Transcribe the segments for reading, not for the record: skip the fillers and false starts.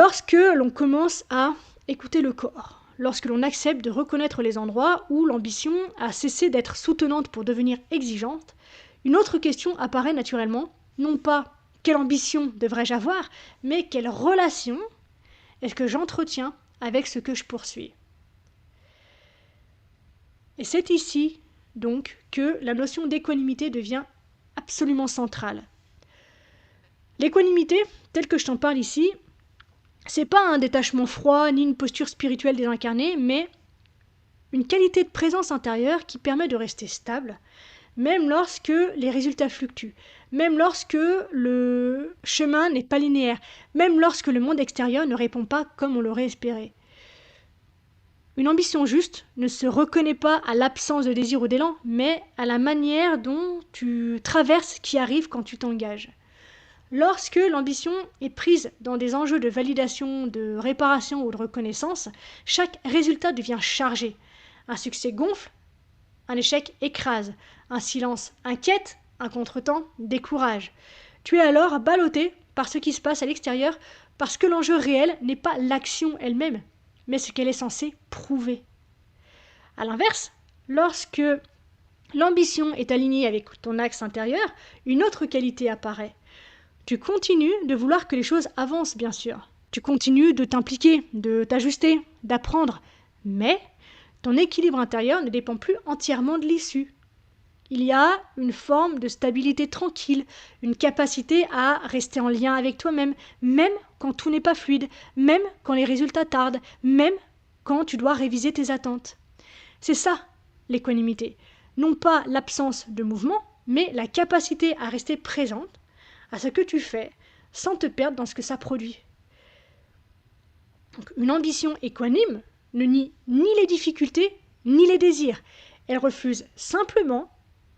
Lorsque l'on commence à écouter le corps, lorsque l'on accepte de reconnaître les endroits où l'ambition a cessé d'être soutenante pour devenir exigeante, une autre question apparaît naturellement, non pas quelle ambition devrais-je avoir, mais quelle relation est-ce que j'entretiens avec ce que je poursuis. Et c'est ici, donc, que la notion d'équanimité devient absolument centrale. L'équanimité, telle que je t'en parle ici, c'est pas un détachement froid ni une posture spirituelle désincarnée, mais une qualité de présence intérieure qui permet de rester stable, même lorsque les résultats fluctuent, même lorsque le chemin n'est pas linéaire, même lorsque le monde extérieur ne répond pas comme on l'aurait espéré. Une ambition juste ne se reconnaît pas à l'absence de désir ou d'élan, mais à la manière dont tu traverses ce qui arrive quand tu t'engages. Lorsque l'ambition est prise dans des enjeux de validation, de réparation ou de reconnaissance, chaque résultat devient chargé. Un succès gonfle, un échec écrase, un silence inquiète, un contretemps décourage. Tu es alors ballotté par ce qui se passe à l'extérieur parce que l'enjeu réel n'est pas l'action elle-même, mais ce qu'elle est censée prouver. A l'inverse, lorsque l'ambition est alignée avec ton axe intérieur, une autre qualité apparaît. Tu continues de vouloir que les choses avancent, bien sûr. Tu continues de t'impliquer, de t'ajuster, d'apprendre. Mais ton équilibre intérieur ne dépend plus entièrement de l'issue. Il y a une forme de stabilité tranquille, une capacité à rester en lien avec toi-même, même quand tout n'est pas fluide, même quand les résultats tardent, même quand tu dois réviser tes attentes. C'est ça, l'équanimité. Non pas l'absence de mouvement, mais la capacité à rester présente à ce que tu fais, sans te perdre dans ce que ça produit. Donc, une ambition équanime ne nie ni les difficultés, ni les désirs. Elle refuse simplement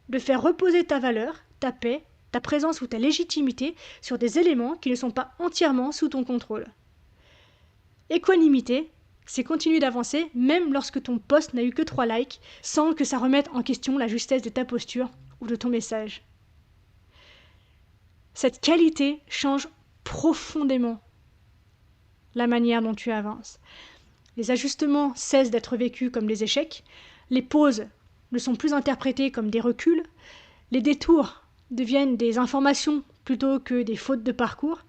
de faire reposer ta valeur, ta paix, ta présence ou ta légitimité sur des éléments qui ne sont pas entièrement sous ton contrôle. Équanimité, c'est continuer d'avancer même lorsque ton post n'a eu que 3 likes, sans que ça remette en question la justesse de ta posture ou de ton message. Cette qualité change profondément la manière dont tu avances. Les ajustements cessent d'être vécus comme des échecs, les pauses ne sont plus interprétées comme des reculs, les détours deviennent des informations plutôt que des fautes de parcours.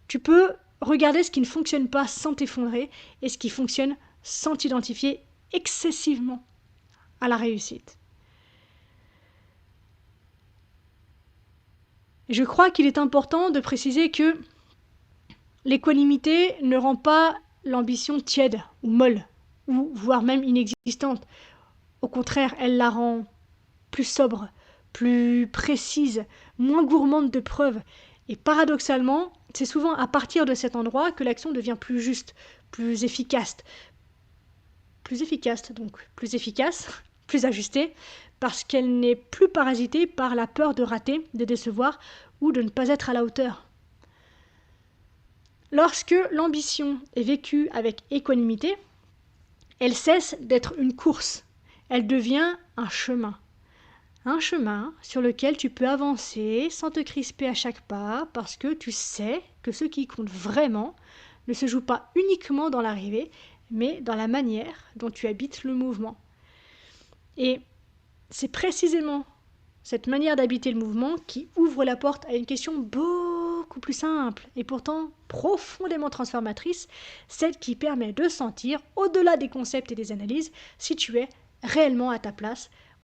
Tu peux regarder ce qui ne fonctionne pas sans t'effondrer et ce qui fonctionne sans t'identifier excessivement à la réussite. Je crois qu'il est important de préciser que l'équanimité ne rend pas l'ambition tiède ou molle, ou voire même inexistante. Au contraire, elle la rend plus sobre, plus précise, moins gourmande de preuves. Et paradoxalement, c'est souvent à partir de cet endroit que l'action devient plus juste, plus efficace. Plus efficace, plus ajustée, parce qu'elle n'est plus parasitée par la peur de rater, de décevoir ou de ne pas être à la hauteur. Lorsque l'ambition est vécue avec équanimité, elle cesse d'être une course, elle devient un chemin. Un chemin sur lequel tu peux avancer sans te crisper à chaque pas parce que tu sais que ce qui compte vraiment ne se joue pas uniquement dans l'arrivée, mais dans la manière dont tu habites le mouvement. Et c'est précisément cette manière d'habiter le mouvement qui ouvre la porte à une question beaucoup plus simple et pourtant profondément transformatrice, celle qui permet de sentir, au-delà des concepts et des analyses, si tu es réellement à ta place